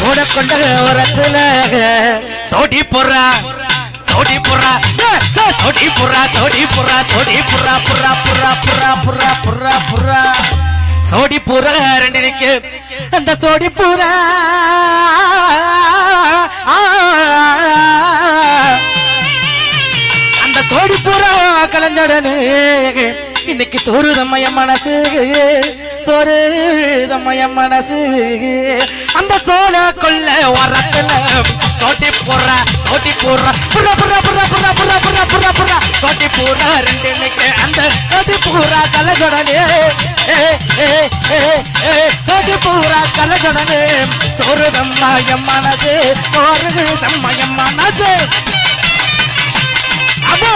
சோட கொண்ட ஓரத்துல சோடி போறா சோடி போறா சோடி போறா சோடி போறா சோடி புறா புறா புறா புறா புறா புறா புறா சோடி புறா ரெண்டு நிக்கு அந்த சோடி புறா அந்த சோடி புறா கலந்தடனே இன்னைக்கு சோறுதம்மைய மனசு சோறுதம்மைய மனசு அந்த சோழ கொள்ள வரத்துல சோட்டி போடுறா சோட்டி போடுறா புறா புறா புறா புறா புறா புறா புறா புறா சோட்டி போடுறா ரெண்டு இன்னைக்கு அந்த சோட்டி பூரா கலஜடனே சோட்டி பூரா கலஜடனே சோறுதம்மைய மனசு சோறுதம்மைய மனசு அபே